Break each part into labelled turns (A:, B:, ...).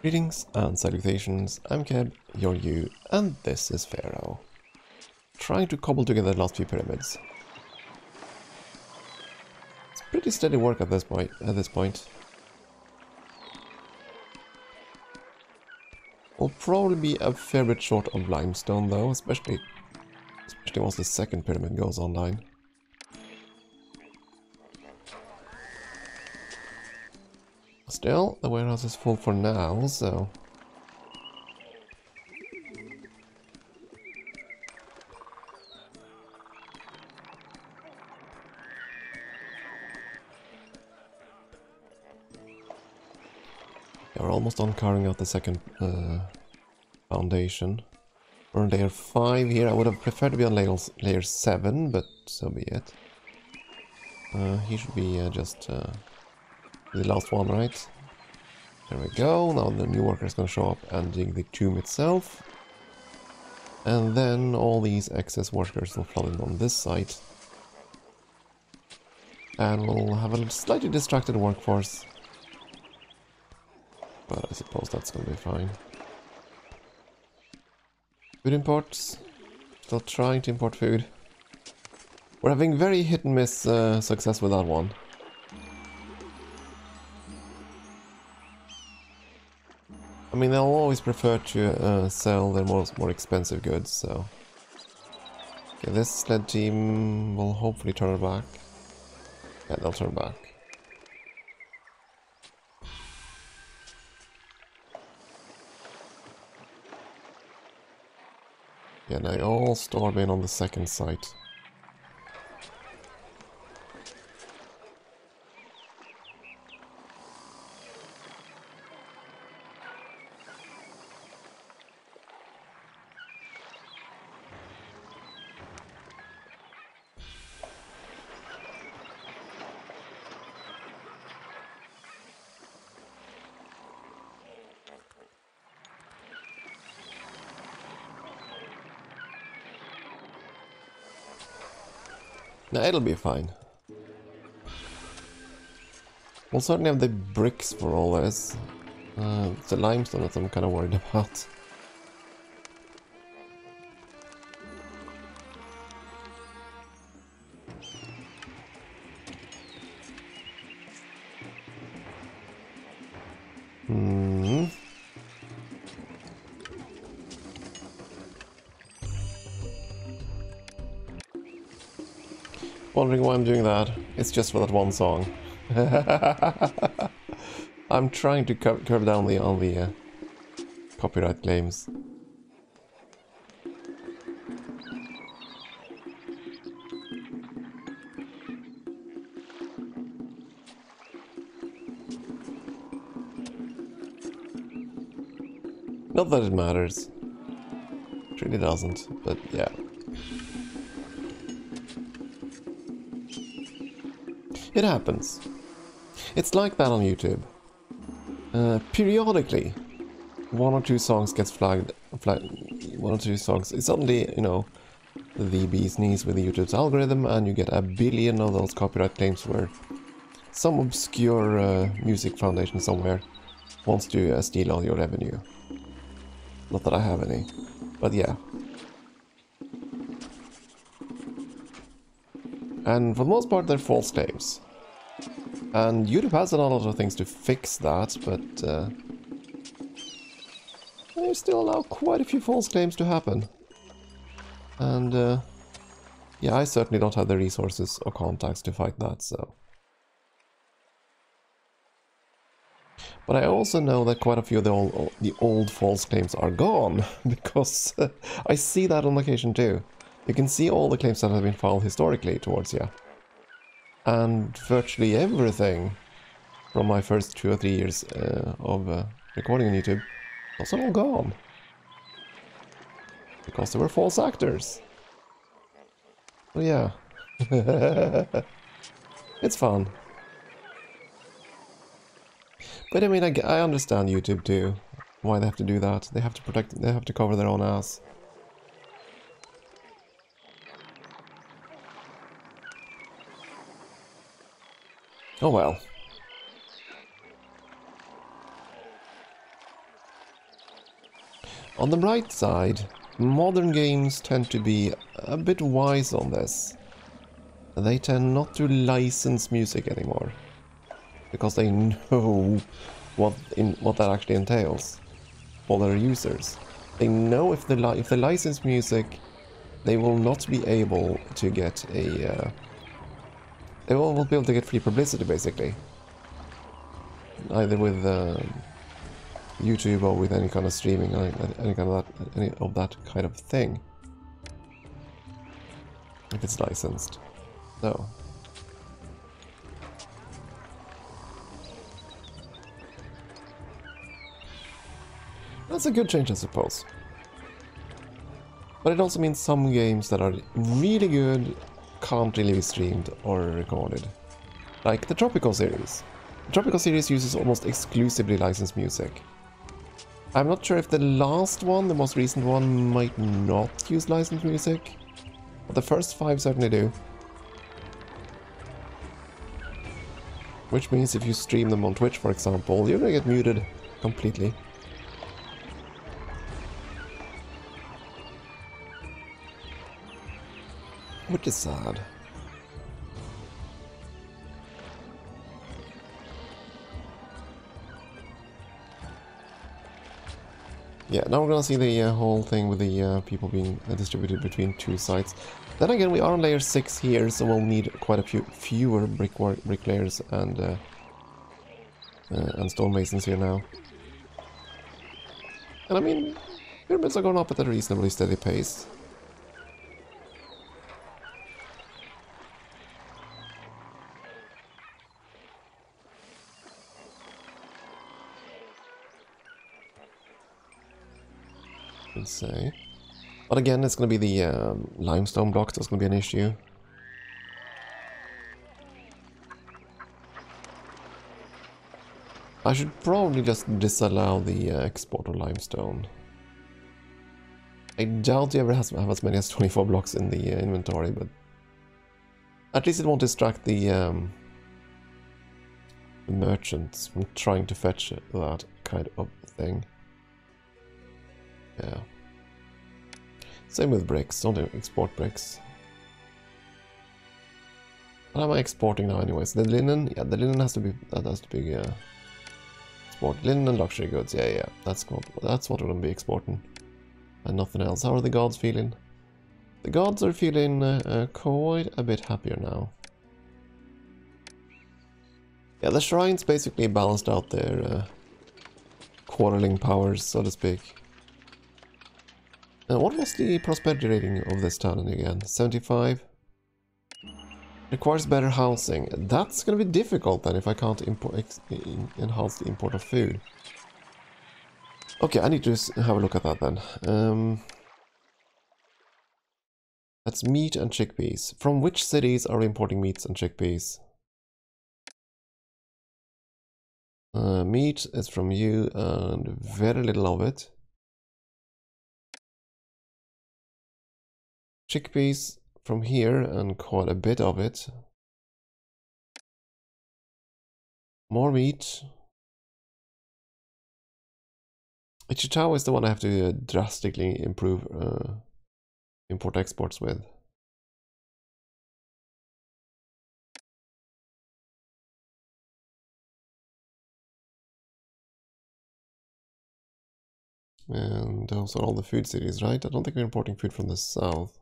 A: Greetings and salutations, I'm Keb, you're you, and this is Pharaoh. Trying to cobble together the last few pyramids. It's pretty steady work at this point. Will probably be a fair bit short of limestone though, especially once the second pyramid goes online. Still, the warehouse is full for now, so... yeah, we're almost done carving out the second foundation. We're on layer 5 here. I would have preferred to be on layer 7, but so be it. He should be just the last one, right? There we go. Now the new worker is going to show up and dig the tomb itself. And then all these excess workers will flood in on this side. And we'll have a slightly distracted workforce. But I suppose that's going to be fine. Food imports. Still trying to import food. We're having very hit and miss success with that one. I mean, they'll always prefer to sell their more expensive goods, so... okay, this sled team will hopefully turn it back. Yeah, they'll turn back. Yeah, they all storm in on the second site. No, it'll be fine. We'll certainly have the bricks for all this. It's the limestone that I'm kind of worried about. Wondering why I'm doing that. It's just for that one song. I'm trying to curb down on the copyright claims. Not that it matters. It really doesn't, but yeah. It happens. It's like that on YouTube. Periodically, one or two songs gets flagged. One or two songs. It's suddenly, you know, the bee's knees with YouTube's algorithm, and you get a billion of those copyright claims where some obscure music foundation somewhere wants to steal all your revenue. Not that I have any, but yeah. And for the most part, they're false claims. And YouTube has done a lot of things to fix that, but they still allow quite a few false claims to happen. And yeah, I certainly don't have the resources or contacts to fight that, so... but I also know that quite a few of the old false claims are gone, because I see that on occasion too. You can see all the claims that have been filed historically towards you. And virtually everything from my first 2 or 3 years of recording on YouTube, those are all gone. Because they were false actors. So yeah. It's fun. But I mean, I understand YouTube too. Why they have to do that. They have to protect, they have to cover their own ass. Oh well. On the bright side, modern games tend to be a bit wise on this. They tend not to license music anymore, because they know what that actually entails for their users. They know if they license music, they will not be able to get a they won't be able to get free publicity, basically, either with YouTube or with any kind of streaming or any of that kind of thing, if it's licensed. So that's a good change, I suppose. But it also means some games that are really good can't really be streamed or recorded. Like the Tropical series. The Tropical series uses almost exclusively licensed music. I'm not sure if the last one, the most recent one, might not use licensed music. But the first 5 certainly do. Which means if you stream them on Twitch, for example, you're gonna get muted completely. Which is sad. Yeah, now we're gonna see the whole thing with the people being distributed between 2 sites. Then again, we are on layer 6 here, so we'll need quite a fewer bricklayers and stonemasons here now. And I mean, pyramids are going up at a reasonably steady pace. Say. But again, it's going to be the limestone blocks that's going to be an issue. I should probably just disallow the export of limestone. I doubt you ever have as many as 24 blocks in the inventory, but at least it won't distract the merchants from trying to fetch that kind of thing. Yeah. Same with bricks, don't export bricks. What am I exporting now anyways? The linen? Yeah, the linen has to be export. Linen and luxury goods, yeah, that's what we're gonna be exporting. And nothing else. How are the gods feeling? The gods are feeling quite a bit happier now. Yeah, the shrines basically balanced out their quarreling powers, so to speak. What was the prosperity rating of this town again? 75? Requires better housing. That's gonna be difficult then if I can't enhance the import of food. Okay, I need to have a look at that then. That's meat and chickpeas. From which cities are we importing meats and chickpeas? Meat is from you and very little of it. Chickpeas from here and quite a bit of it. More meat. Ichitao is the one I have to drastically improve import exports with. And those are all the food cities, right? I don't think we're importing food from the south.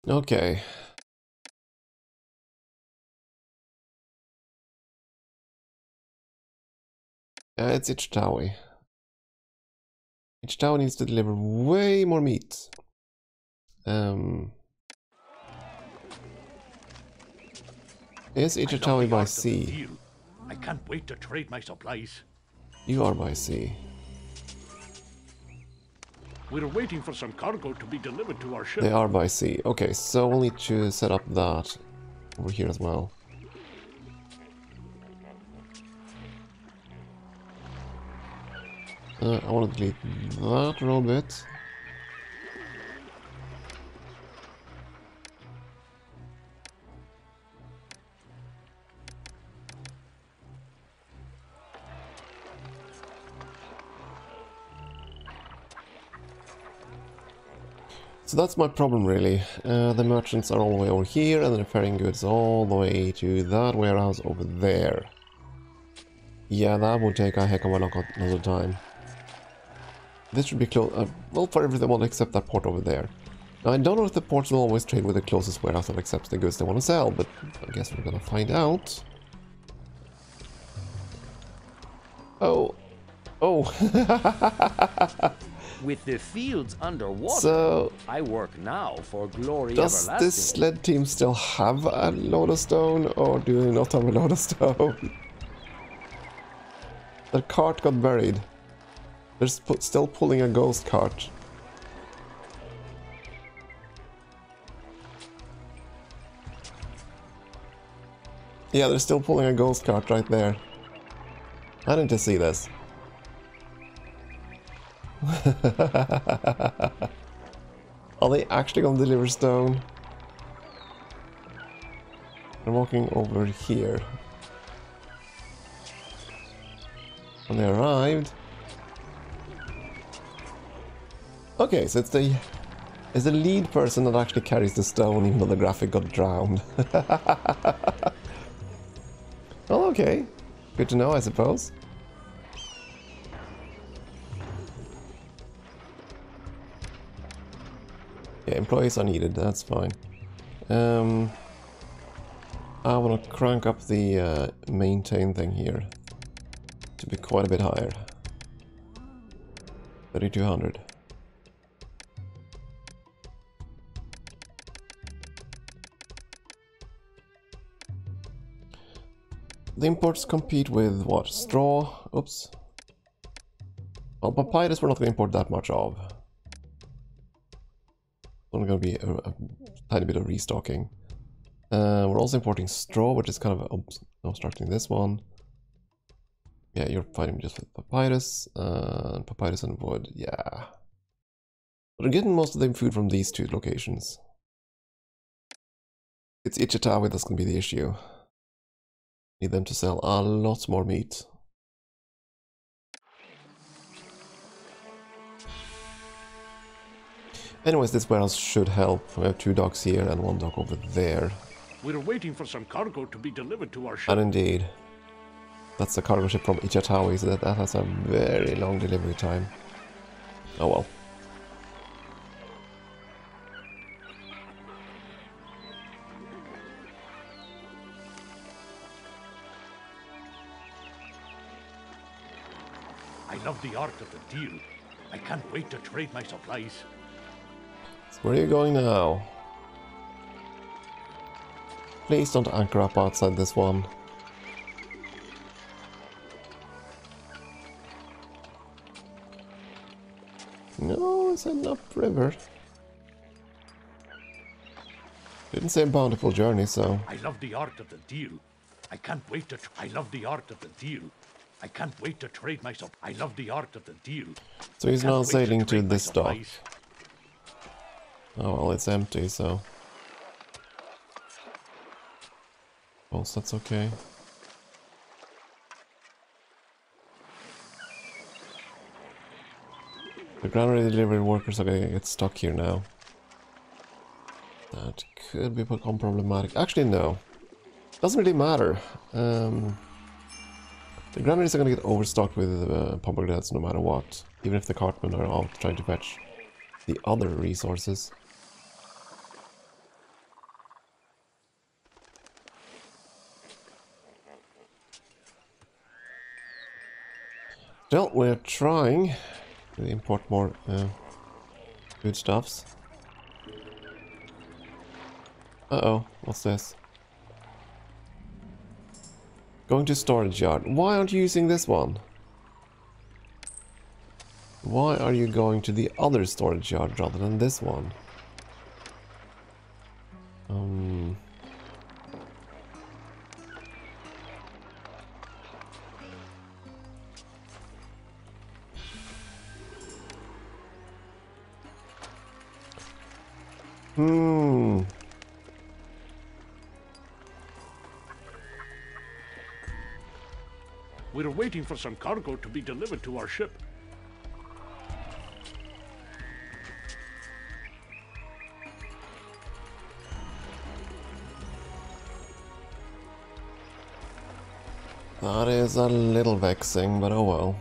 A: Okay. It's Ichitawi. Ichitawi needs to deliver way more meat. Is Ichitawi by sea?
B: I can't wait to trade my supplies.
A: You are by sea.
B: We're waiting for some cargo to be delivered to our ship.
A: They are by sea. Okay, so we'll need to set up that over here as well. I want to delete that road bit. So that's my problem, really. The merchants are all the way over here, and they're ferrying goods all the way to that warehouse over there. Yeah, that would take a heck of a lot another time. This should be close, well, for everyone except that port over there. Now, I don't know if the ports will always trade with the closest warehouse that accepts the goods they want to sell, but I guess we're gonna find out. Oh. Oh.
C: With the fields underwater,
A: So,
C: I work now for glory
A: does
C: everlasting.
A: this sled team still have a load of stone, or do they not have a load of stone? The cart got buried. They're still pulling a ghost cart. Yeah, they're still pulling a ghost cart right there. I need to see this. Are they actually gonna deliver stone? I'm walking over here. When they arrived. Okay, so it's the lead person that actually carries the stone, even though the graphic got drowned. Well, okay. Good to know, I suppose. Yeah, employees are needed, that's fine. I want to crank up the maintain thing here to be quite a bit higher. 3200. The imports compete with what? Straw? Oops. Well, papyrus we're not going to import that much of. It's only going to be a tiny bit of restocking. We're also importing straw, which is kind of obstructing this one. Yeah, you're fighting just with papyrus. Papyrus and wood, yeah. But I'm getting most of the food from these two locations. It's Ichitawi that's going to be the issue. Need them to sell a lot more meat. Anyways, this warehouse should help. We have 2 docks here and 1 dock over there.
B: We're waiting for some cargo to be delivered to our ship.
A: And indeed. That's a cargo ship from Ichatawi, so that has a very long delivery time. Oh well.
B: I love the art of the deal. I can't wait to trade my supplies.
A: So where are you going now? Please don't anchor up outside this one. No, it's an upriver. Didn't say bountiful journey, so...
B: I love the art of the deal. I can't wait to... I love the art of the deal. I can't wait to trade my I love the art of the deal.
A: So he's now
B: Can't wait
A: sailing to
B: trade my
A: this dock.
B: supplies.
A: Oh well, it's empty, so... Well, so that's okay. The granary delivery workers are gonna get stuck here now. That could be become problematic. Actually, no. Doesn't really matter. The granaries are gonna get overstocked with pomegranates no matter what. Even if the cartmen are out trying to fetch the other resources. Well, we're trying to import more good stuffs. Uh-oh, what's this? Going to storage yard. Why aren't you using this one? Why are you going to the other storage yard rather than this one?
B: We're waiting for some cargo to be delivered to our ship.
A: That is a little vexing, but oh well.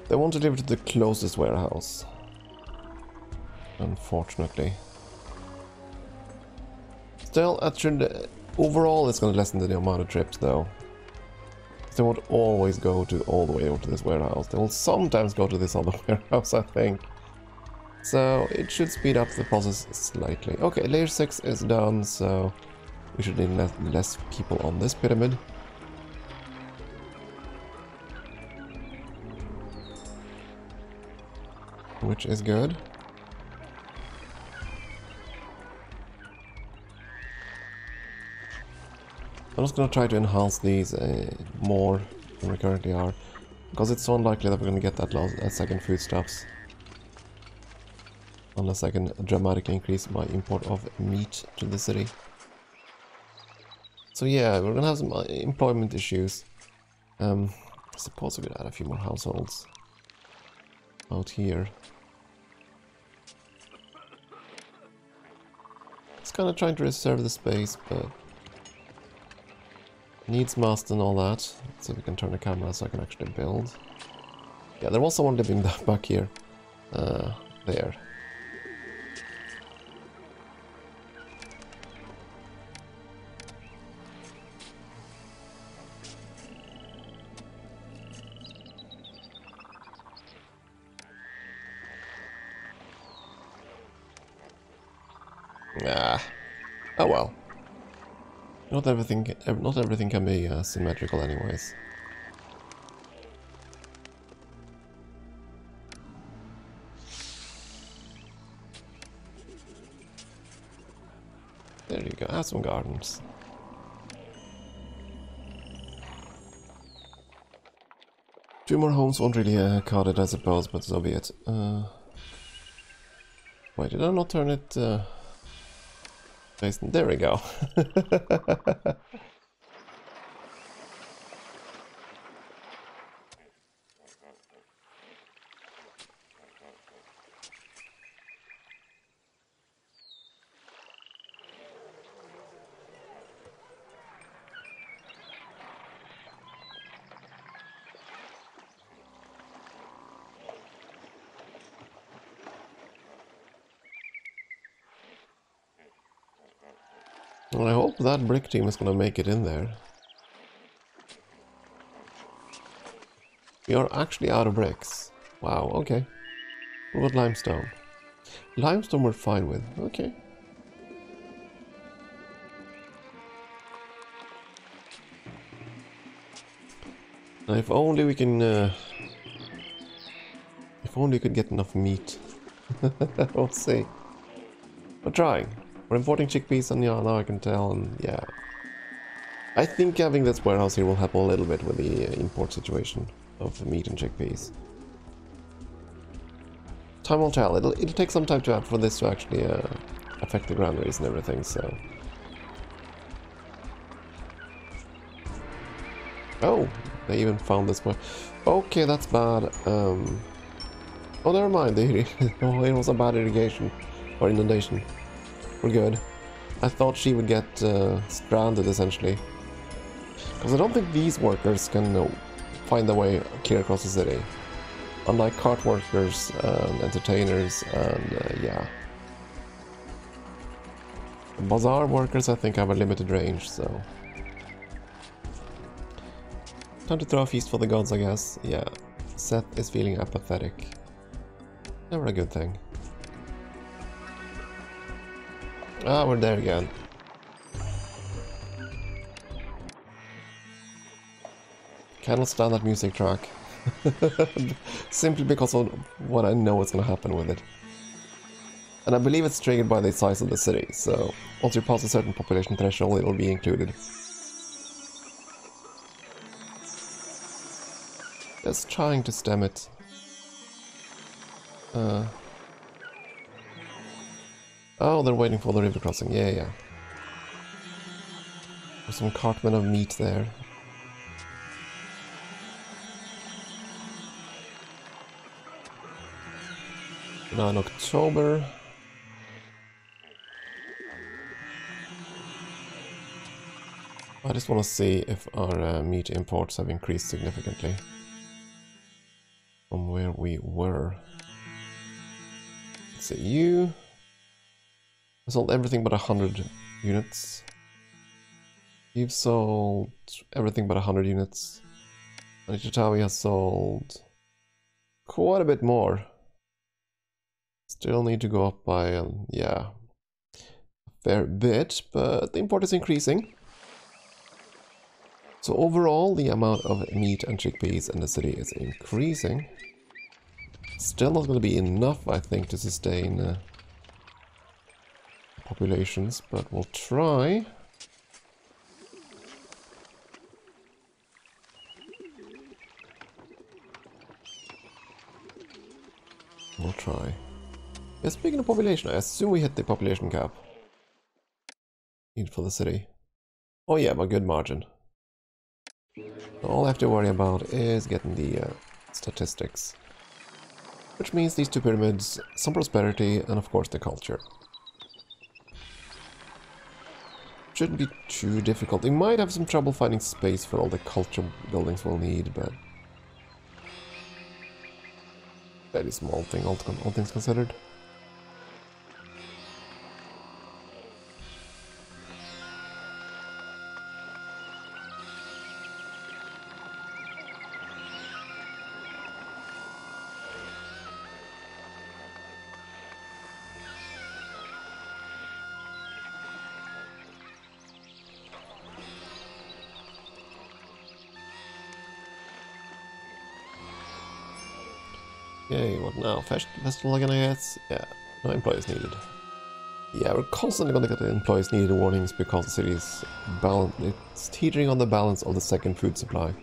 A: They want to deliver to the closest warehouse. Unfortunately. Still, overall it's going to lessen the amount of trips though. They won't always go to all the way over to this warehouse. They will sometimes go to this other warehouse, I think. So it should speed up the process slightly. Okay, layer 6 is done, so we should need less people on this pyramid. Which is good. I'm just going to try to enhance these more than we currently are, because it's so unlikely that we're going to get that second foodstuffs. Unless I can dramatically increase my import of meat to the city. So yeah, we're going to have some employment issues. I suppose we could add a few more households out here. It's kind of trying to reserve the space, but needs must and all that. Let's see if we can turn the camera so I can actually build. Yeah, there was someone living back here. There. Oh well. Not everything can be symmetrical anyways. There you go, have some gardens. Two more homes won't really cut it, I suppose, but so be it. Wait, did I not turn it facing? There we go. Well, I hope that brick team is going to make it in there. We are actually out of bricks. Wow, okay. What about limestone? Limestone we're fine with. Okay. Now if only we can... if only we could get enough meat. We'll see. We're trying. We're importing chickpeas, and yeah, now I can tell, and yeah. I think having this warehouse here will help a little bit with the import situation of meat and chickpeas. Time will tell. It'll take some time for this to actually affect the granaries and everything, so... Oh, they even found this one. Okay, that's bad. Oh, never mind. Oh, it was a bad irrigation or inundation. We're good. I thought she would get stranded, essentially. Because I don't think these workers can find their way clear across the city. Unlike cart workers and entertainers and, yeah. Bazaar workers, I think, have a limited range, so... Time to throw a feast for the gods, I guess. Yeah. Seth is feeling apathetic. Never a good thing. Ah, we're there again. Cannot stand that music track. Simply because of what I know is going to happen with it. And I believe it's triggered by the size of the city, so once you pass a certain population threshold, it will be included. Just trying to stem it. Oh, they're waiting for the river crossing. Yeah, yeah. There's some cartmen of meat there. Now in October. I just want to see if our meat imports have increased significantly from where we were. Let's see, you... I sold everything but 100 units. You've sold everything but 100 units. And Ichitawi has sold quite a bit more. Still need to go up by, yeah, a fair bit, but the import is increasing. So overall, the amount of meat and chickpeas in the city is increasing. Still not going to be enough, I think, to sustain populations, but we'll try. We'll try. Yeah, speaking of population, I assume we hit the population cap. Need for the city. Oh yeah, by good margin. So all I have to worry about is getting the statistics. Which means these two pyramids, some prosperity, and of course the culture. Shouldn't be too difficult. They might have some trouble finding space for all the culture buildings we'll need, but... Very small thing, all things considered. Okay, what now? Festival again, I guess? Yeah, no employees needed. Yeah, we're constantly going to get the employees needed warnings because the city is it's teetering on the balance of the second food supply.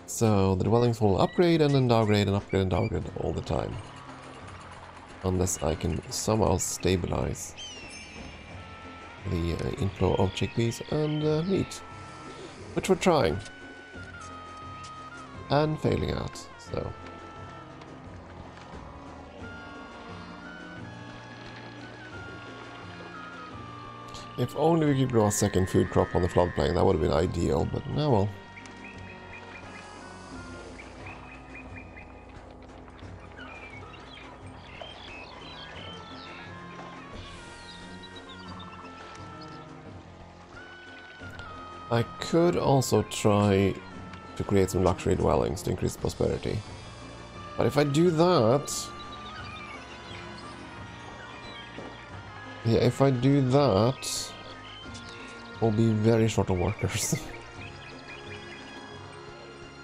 A: So the dwellings will upgrade and then downgrade and upgrade and downgrade all the time. Unless I can somehow stabilize the inflow of chickpeas and meat. Which we're trying. And failing at, so... If only we could grow a second food crop on the floodplain, that would have been ideal, but no well. I could also try to create some luxury dwellings to increase prosperity. But if I do that... Yeah, if I do that, we'll be very short of workers.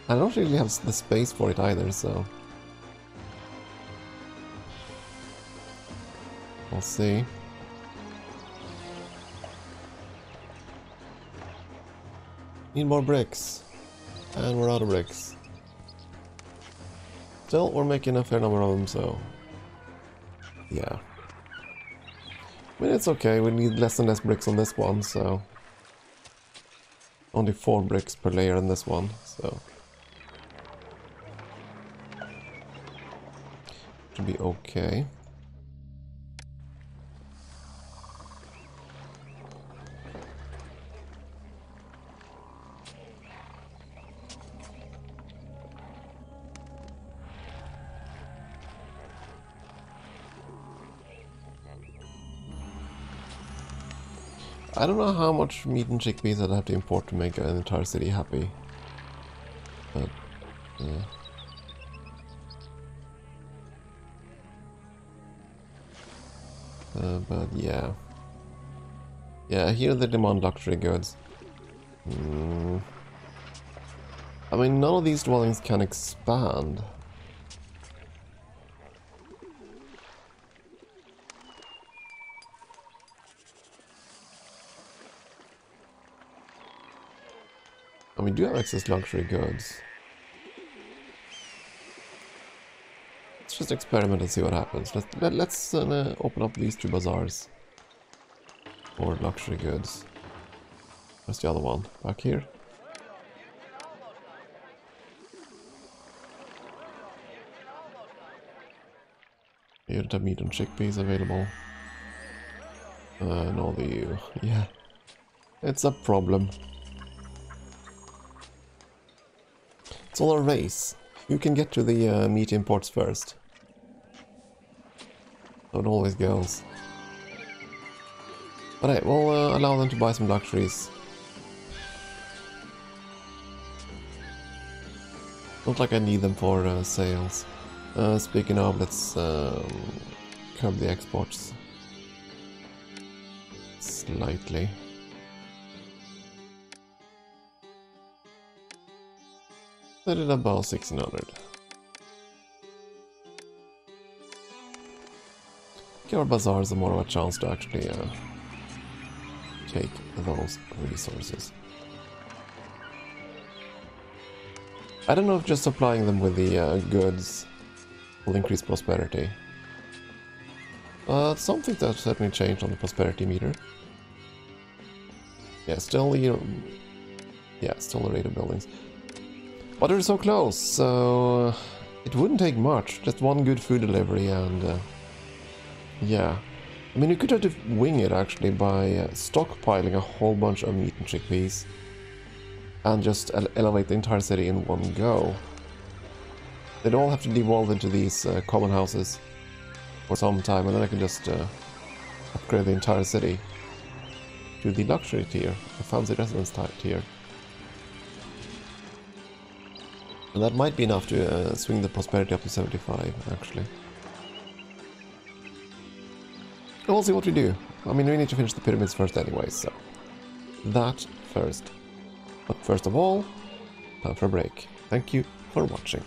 A: I don't really have the space for it either, so... We'll see. Need more bricks. And we're out of bricks. Still, we're making a fair number of them, so... Yeah. I mean, it's okay, we need less and less bricks on this one, so... Only 4 bricks per layer in this one, so... Should be okay. I don't know how much meat and chickpeas I'd have to import to make an entire city happy. But, yeah. But yeah. Yeah, here they demand luxury goods. I mean, none of these dwellings can expand. And we do have excess luxury goods. Let's just experiment and see what happens. Let's open up these 2 bazaars. For luxury goods. Where's the other one? Back here? You don't have meat and chickpeas available. No, the... yeah. It's a problem. It's all a race. You can get to the meat imports first. So it always goes. But hey, we'll allow them to buy some luxuries. Not like I need them for sales. Speaking of, let's curb the exports slightly. Set it above 1600. Give our bazaars more of a chance to actually take those resources. I don't know if just supplying them with the goods will increase prosperity. But something that certainly changed on the prosperity meter. Yeah, still the still the rate of buildings. But they're so close, so it wouldn't take much. Just one good food delivery and yeah. I mean, you could try to wing it actually by stockpiling a whole bunch of meat and chickpeas and just elevate the entire city in one go. They'd all have to devolve into these common houses for some time, and then I can just upgrade the entire city to the luxury tier, the fancy residence tier. And that might be enough to swing the prosperity up to 75, actually. And we'll see what we do. I mean, we need to finish the pyramids first anyway, so that first. But first of all, time for a break. Thank you for watching.